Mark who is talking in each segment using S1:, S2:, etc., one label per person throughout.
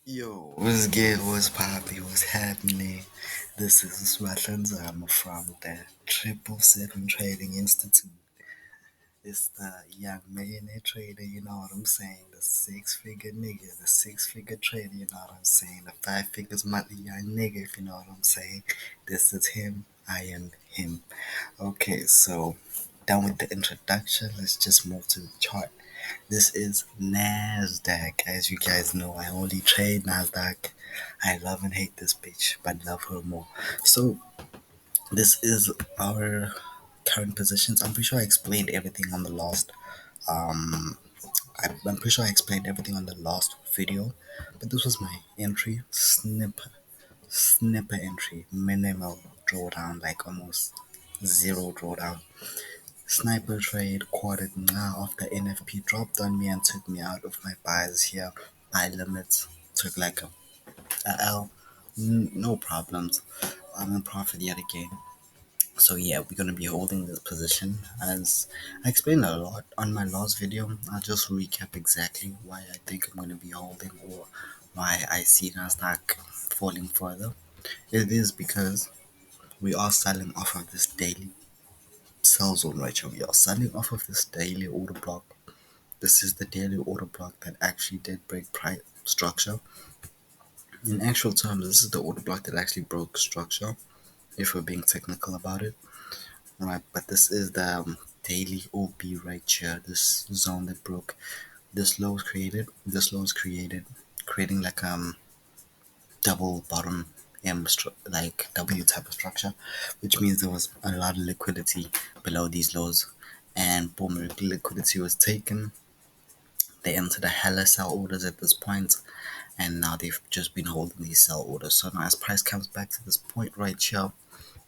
S1: Yo, what's good? What's poppy? What's happening? This is Swatanzama from the 777 Trading Institute. It's the young millionaire trader, you know what I'm saying? The six-figure nigga, the six-figure trader, you know what I'm saying? The five figures monthly young nigga, if you know what I'm saying. This is him. I am him. Okay, so done with the introduction. Let's just move to the chart. This is NASDAQ. As you guys know, I only trade NASDAQ. I love and hate this bitch, but love her more. So, this is our current positions. I'm pretty sure I explained everything on the last. Um, I'm pretty sure I explained everything on the last video, but this was my entry snipper entry, minimal drawdown, like almost zero drawdown. Sniper trade caught it now after NFP dropped on me and took me out of my buys here. My limits took like a L. No problems. I'm in profit yet again. So yeah, we're gonna be holding this position as I explained a lot on my last video. I'll just recap exactly why I think I'm gonna be holding or why I see Nasdaq falling further. It is because we are selling off of this daily sell zone right here. We are selling off of this daily order block. This is the daily order block that actually did break price structure. In actual terms, this is the order block that actually broke structure, if we're being technical about it. Right, but this is the daily OB right here. This zone that broke. This low was created. This low was created, creating like double bottom like W type of structure, which means there was a lot of liquidity below these lows, and boom, liquidity was taken. They entered a hella sell orders at this point, and now they've just been holding these sell orders. So now as price comes back to this point right here,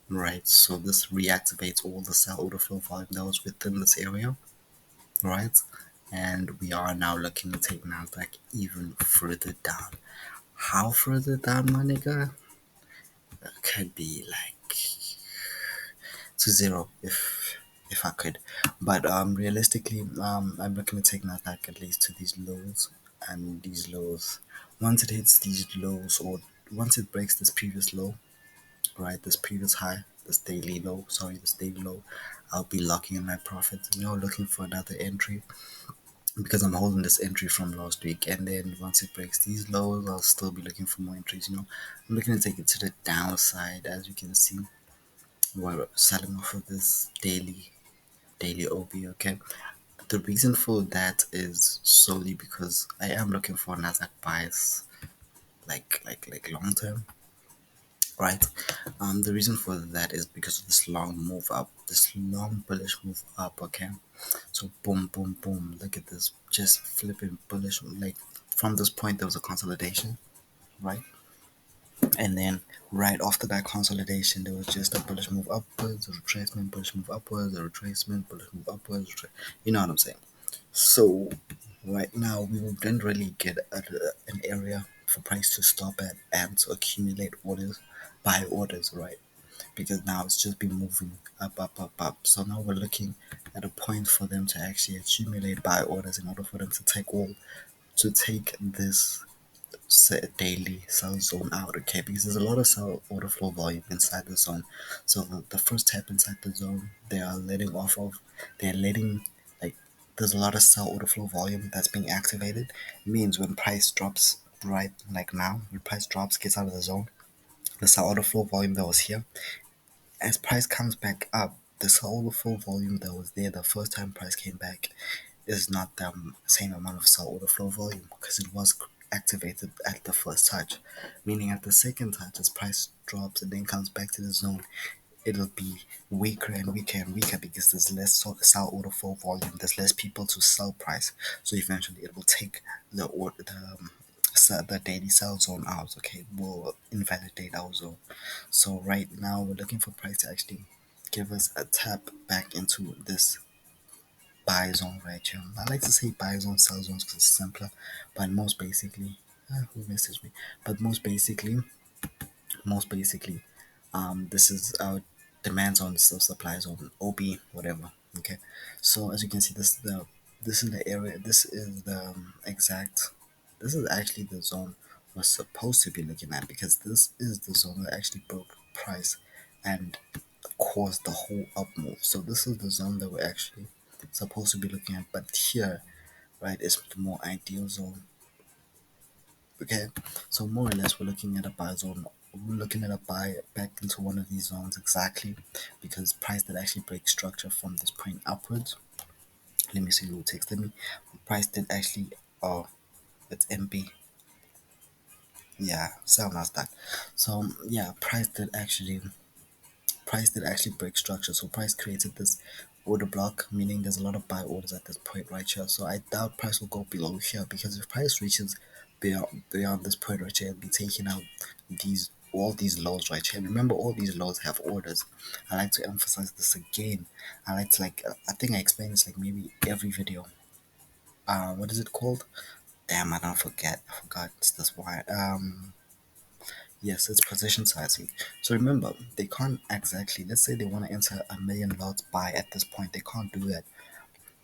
S1: right, so this reactivates all the sell order flow volume that was within this area, right? And we are now looking to take Nasdaq even further down. How further down, my nigga? Could be like to zero if I could. But realistically, I'm looking to take Nasdaq at least to these lows, and these lows. Once it hits these lows, or once it breaks this previous low, right, this previous high, this daily low, sorry, this daily low, I'll be locking in my profits. Looking for another entry because I'm holding this entry from last week, and then once it breaks these lows, I'll still be looking for more entries. I'm looking to take it to the downside, as you can see. We're selling off of this daily OB, okay? The reason for that is solely because I am looking for Nasdaq buys, like long term, right? The reason for that is because of this long move up, this long bullish move up, okay? So boom, boom, boom. Look at this, just flipping bullish. Like from this point, there was a consolidation, right? And then right after that consolidation, there was just a bullish move upwards, a retracement, bullish move upwards, a retracement, bullish move upwards. You know what I'm saying? So right now we didn't really get an area for price to stop at and to accumulate orders, buy orders, right? Because now it's just been moving up, up, up, up. So now we're looking at a point for them to actually accumulate buy orders in order for them to take this set daily sell zone out, okay? Because there's a lot of sell order flow volume inside the zone. So the first step inside the zone, they're letting, like, there's a lot of sell order flow volume that's being activated. It means when price drops, right, like now, when price drops, gets out of the zone, the sell order flow volume that was here, as price comes back up, the sell order flow volume that was there the first time price came back is not the same amount of sell order flow volume because it was activated at the first touch. Meaning at the second touch, as price drops and then comes back to the zone, it'll be weaker and weaker and weaker because there's less sell order flow volume. There's less people to sell price, so eventually it will take the daily sell zone out. Okay, will invalidate our zone. So right now we're looking for price to actually give us a tap back into this buy zone right here. I like to say buy zone, sell zones because it's simpler, but most basically, who messaged me? But most basically, this is our demand zone, so supply zone, OB, whatever. Okay, so as you can see, this is the area. This is the exact. This is actually the zone was supposed to be looking at, because this is the zone that actually broke price and caused the whole up move. So this is the zone that we're actually supposed to be looking at, but here, right, is the more ideal zone. Okay, so more or less we're looking at a buy zone. We're looking at a buy back into one of these zones exactly, because price did actually break structure from this point upwards. Let me see who texted me. Price did actually, oh, it's MP. Yeah, sound like that. So yeah, price did actually break structure. So price created this order block, meaning there's a lot of buy orders at this point right here. So I doubt price will go below here, because if price reaches beyond this point right here, it'll be taking out all these lows right here. Remember, all these lows have orders. I like to emphasize this again. I like to I think I explain this like maybe every video. What is it called? Damn, I don't forget. I forgot. It's this why. Yes, it's position sizing. So remember, they can't exactly, let's say they want to enter a million lots buy at this point. They can't do that,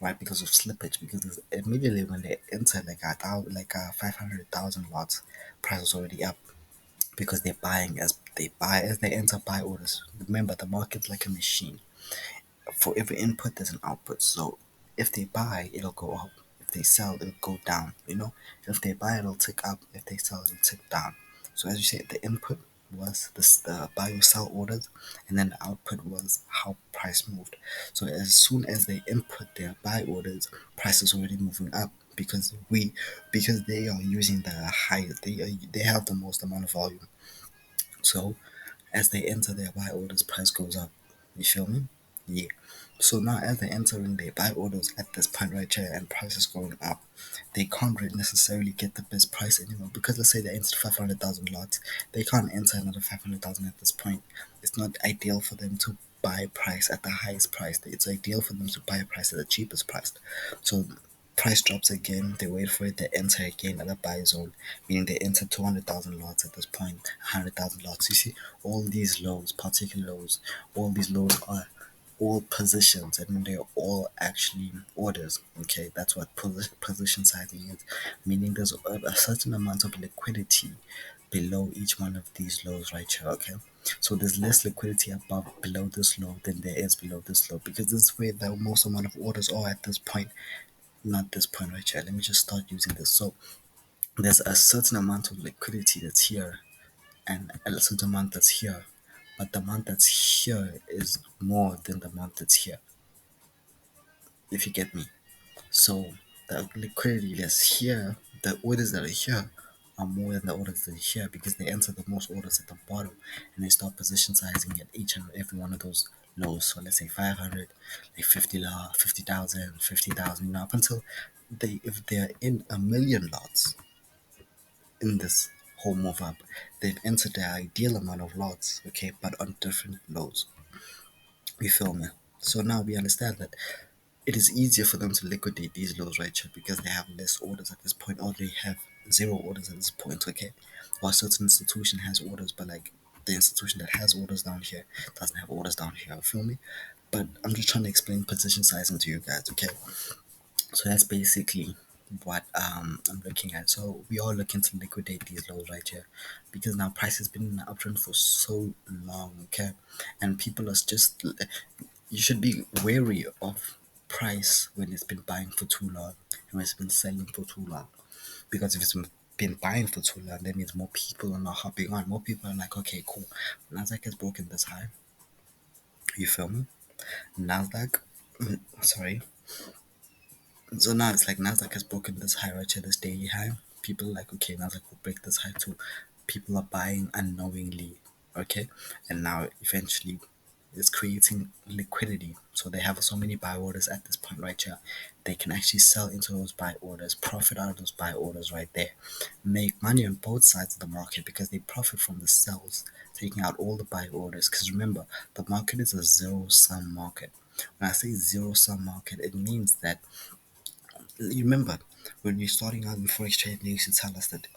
S1: right? Because of slippage. Because immediately when they enter like 500,000 lots, price is already up, because they're buying as they enter buy orders. Remember, the market's like a machine. For every input, there's an output. So if they buy, it'll go up. If they sell, it'll go down. If they buy, it'll tick up. If they sell, it'll tick down. So as you say, the input was the buy or sell orders, and then the output was how price moved. So as soon as they input their buy orders, price is already moving up, because they are using the highest. They have the most amount of volume. So as they enter their buy orders, price goes up. You feel me? Yeah. So now as they're entering their buy orders at this point right here, and price is going up, they can't really necessarily get the best price anymore, because let's say they entered 500,000 lots, they can't enter another 500,000 at this point. It's not ideal for them to buy price at the highest price. It's ideal for them to buy a price at the cheapest price. So price drops again, they wait for it, they enter again at a buy zone, meaning they enter 200,000 lots at this point, 100,000 lots. You see, all these lows, particular lows, all these lows are all positions, and they're all actually orders. Okay, that's what position sizing is, meaning there's a certain amount of liquidity below each one of these lows right here. Okay, so there's less liquidity above below this low than there is below this low, because this is where the most amount of orders are at this point. Not this point right here. Let me just start using this. So there's a certain amount of liquidity that's here, and a certain amount that's here, but the amount that's here is more than the amount that's here, if you get me. So the liquidity that's here, the orders that are here, are more than the orders that are here, because they enter the most orders at the bottom, and they start position sizing at each and every one of those lows. So let's say 500, like 50,000, 50,000, up until if they're in a million lots in this whole move up, they've entered their ideal amount of lots, okay, but on different lows. You feel me? So now we understand that it is easier for them to liquidate these lows right here, because they have less orders at this point, or they have zero orders at this point, okay? Or a certain institution has orders, but like the institution that has orders down here doesn't have orders down here, you feel me? But I'm just trying to explain position sizing to you guys, okay? So that's basically what I'm looking at. So we are looking to liquidate these lows right here, because now price has been in the uptrend for so long, okay? And people are just, you should be wary of price when it's been buying for too long and when it's been selling for too long. Because if it's been buying for too long, that means more people are not hopping on. More people are like, okay, cool. Nasdaq has broken this high. You feel me? Nasdaq, sorry. So now it's like Nasdaq has broken this high right here, this daily high. People are like, okay, Nasdaq will break this high too. People are buying unknowingly, okay? And now eventually it's creating liquidity. So they have so many buy orders at this point right here. They can actually sell into those buy orders, profit out of those buy orders right there, make money on both sides of the market, because they profit from the sells, taking out all the buy orders. Because remember, the market is a zero sum market. When I say zero sum market, it means that, you remember when we're starting out in forex trade, they used to tell us that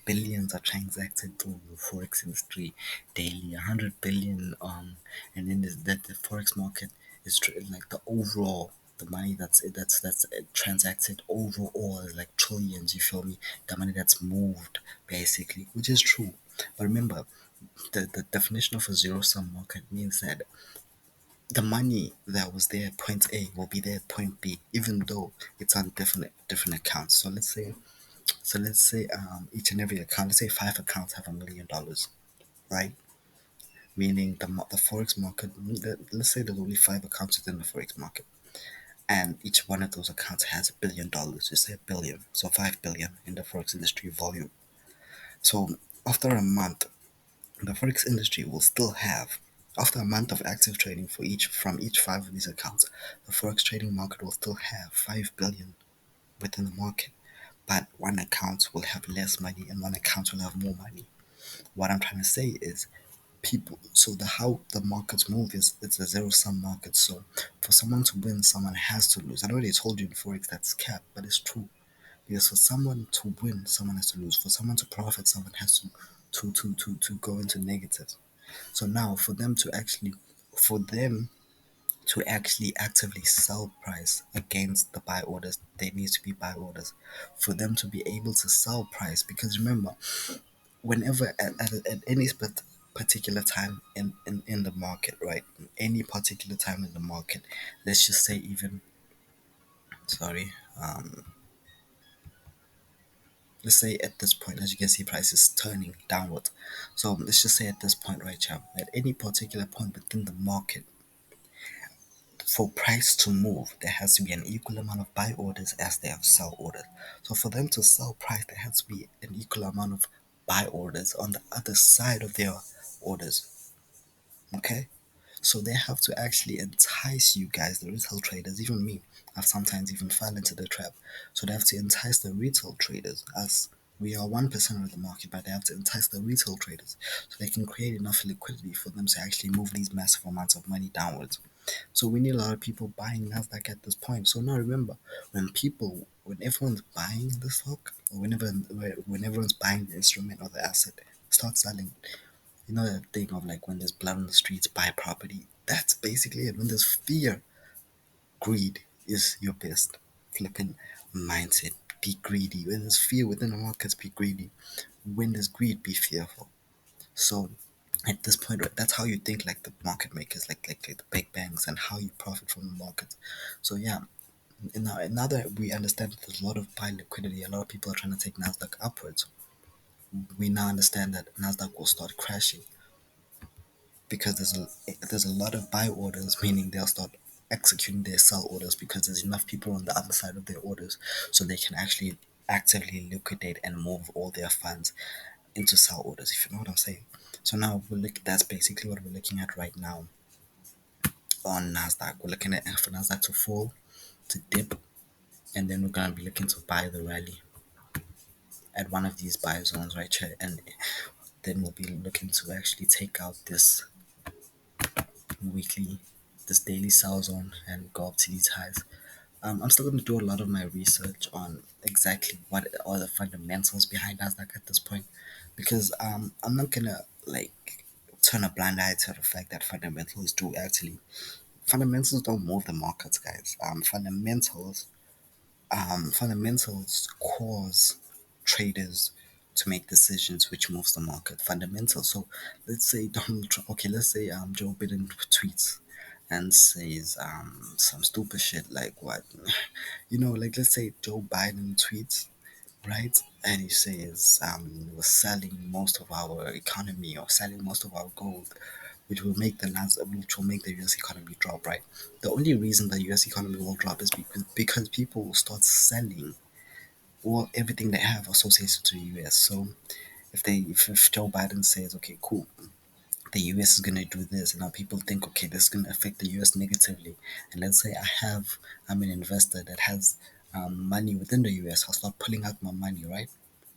S1: billions are transacted through the forex industry daily, 100 billion, and then that the forex market is like the overall the money that's transacted overall is like trillions. You feel me? The money that's moved basically, which is true. But remember, the definition of a zero sum market means that the money that was there at point A will be there at point B, even though it's on different accounts. So let's say each and every account, let's say five accounts have $1 million, right? Meaning the forex market. Let's say there's only five accounts within the forex market, and each one of those accounts has $1 billion. Just say a billion, so 5 billion in the forex industry volume. So after a month, the forex industry will still have, after a month of active trading for each from each five of these accounts, the forex trading market will still have 5 billion within the market. But one account will have less money and one account will have more money. What I'm trying to say is people, so the how the markets move is it's a zero sum market. So for someone to win, someone has to lose. I know they told you in forex that's cap, but it's true. Because for someone to win, someone has to lose. For someone to profit, someone has to go into negatives. So now for them to actually actively sell price against the buy orders, there needs to be buy orders. For them to be able to sell price, because remember, whenever at any particular time in the market, right? Any particular time in the market, let's just say even sorry, let's say at this point, as you can see, price is turning downward. So let's just say at this point, right, champ, at any particular point within the market, for price to move, there has to be an equal amount of buy orders as they have sell orders. So for them to sell price, there has to be an equal amount of buy orders on the other side of their orders. Okay? So they have to actually entice you guys, the retail traders, even me. I've sometimes even fallen into the trap. So they have to entice the retail traders, as we are 1% of the market, but they have to entice the retail traders so they can create enough liquidity for them to actually move these massive amounts of money downwards. So we need a lot of people buying Nasdaq at this point. So now remember, when everyone's buying the stock, or when everyone's buying the instrument or the asset, start selling. You know that thing of like when there's blood on the streets, buy property. That's basically it. When there's fear, greed is your best flipping mindset. Be greedy. When there's fear within the markets, be greedy. When there's greed, be fearful. So at this point, right, that's how you think like the market makers, like the big banks, and how you profit from the markets. So yeah, now that we understand that there's a lot of buy liquidity, a lot of people are trying to take Nasdaq upwards. We now understand that Nasdaq will start crashing because there's a lot of buy orders, meaning they'll start executing their sell orders because there's enough people on the other side of their orders, so they can actually actively liquidate and move all their funds into sell orders. If you know what I'm saying. So now we look. That's basically what we're looking at right now on Nasdaq. We're looking at for Nasdaq to fall, to dip, and then we're gonna be looking to buy the rally at one of these buy zones right here, and then we'll be looking to actually take out this weekly, this daily sell zone and go up to these highs. I'm still going to do a lot of my research on exactly what are the fundamentals behind Nasdaq at this point, because I'm not gonna like turn a blind eye to the fact that fundamentals don't move the markets, guys. Fundamentals cause traders to make decisions which moves the market. Fundamentals. So let's say Donald Trump. Okay, let's say Joe Biden tweets and says some stupid shit like what, like let's say Joe Biden tweets, right, and he says we're selling most of our economy or selling most of our gold, which will make the US economy drop, right? The only reason the US economy will drop is because people will start selling everything they have associated to the US. So if Joe Biden says, okay, cool, the US is gonna do this, and now people think, okay, this is gonna affect the US negatively. And let's say I'm an investor that has money within the US, I'll start pulling out my money, right?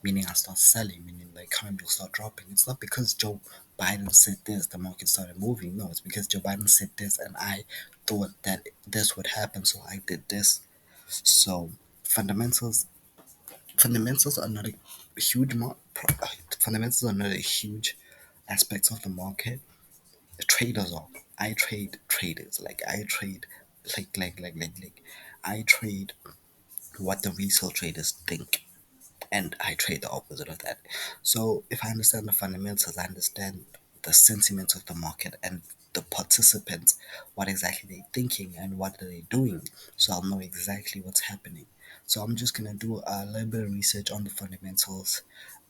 S1: Meaning I'll start selling, meaning the economy will start dropping. It's not because Joe Biden said this, the market started moving. No, it's because Joe Biden said this, and I thought that this would happen, so I did this. So fundamentals fundamentals are not a huge fundamentals are not a huge aspect of the market. The traders are. I trade traders. Like I trade I trade what the resale traders think, and I trade the opposite of that. So if I understand the fundamentals, I understand the sentiment of the market and the participants, what exactly they're thinking and what are they doing. So I'll know exactly what's happening. So I'm just gonna do a little bit of research on the fundamentals,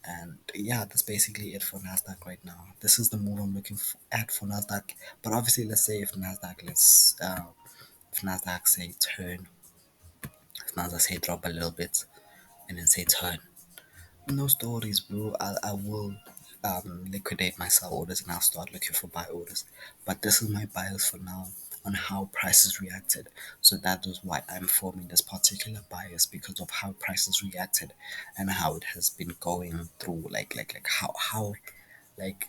S1: and yeah, that's basically it for Nasdaq right now. This is the move I'm looking at for Nasdaq. But obviously, let's say if Nasdaq say turn, if Nasdaq say drop a little bit, and then say turn. No stories, bro. I will liquidate my sell orders and I'll start looking for buy orders. But this is my bias for now on how prices reacted. So that is why I'm forming this particular bias, because of how prices reacted and how it has been going through, how like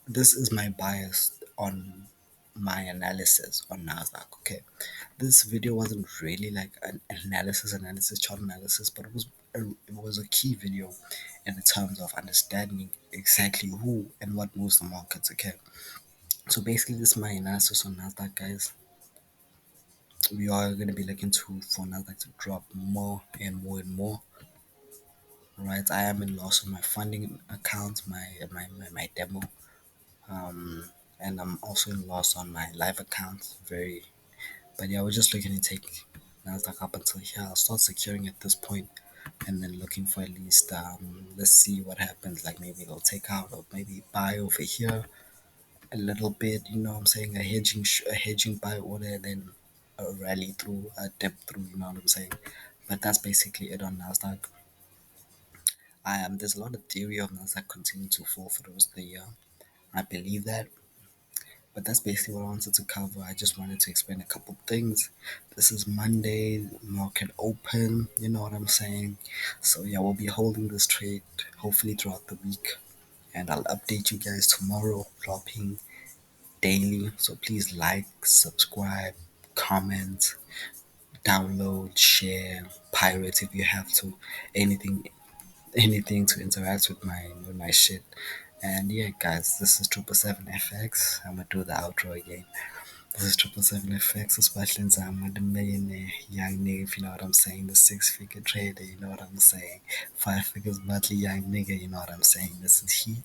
S1: this is my bias on my analysis on Nasdaq. Okay, this video wasn't really like an analysis, chart analysis, but it was a key video in terms of understanding exactly who and what moves the markets. Okay, so basically, this is my analysis on Nasdaq, guys. We are going to be looking to for Nasdaq to drop more and more and more. Right, I am in loss on my funding account, my demo, um, and I'm also in loss on my live account. But yeah, we're just looking to take Nasdaq up until here. I'll start securing at this point, and then looking for at least let's see what happens. Like maybe they'll take out or maybe buy over here a little bit. You know what I'm saying? A hedging buy order, and then a rally through, a dip through. You know what I'm saying? But that's basically it on Nasdaq. There's a lot of theory of Nasdaq continuing to fall for the rest of the year. I believe that. But that's basically what I wanted to cover. I just wanted to explain a couple things. This is Monday, market open, you know what I'm saying? So yeah, we'll be holding this trade hopefully throughout the week. And I'll update you guys tomorrow, dropping daily. So please like, subscribe, comment, download, share, pirate if you have to. Anything anything to interact with my shit. And yeah, guys, this is 777FX. I'm gonna do the outro again. This is 777FX. Especially I'm the millionaire young nigga, if you know what I'm saying. The 6-figure trader, you know what I'm saying. 5 figures monthly young nigga, you know what I'm saying. This is he.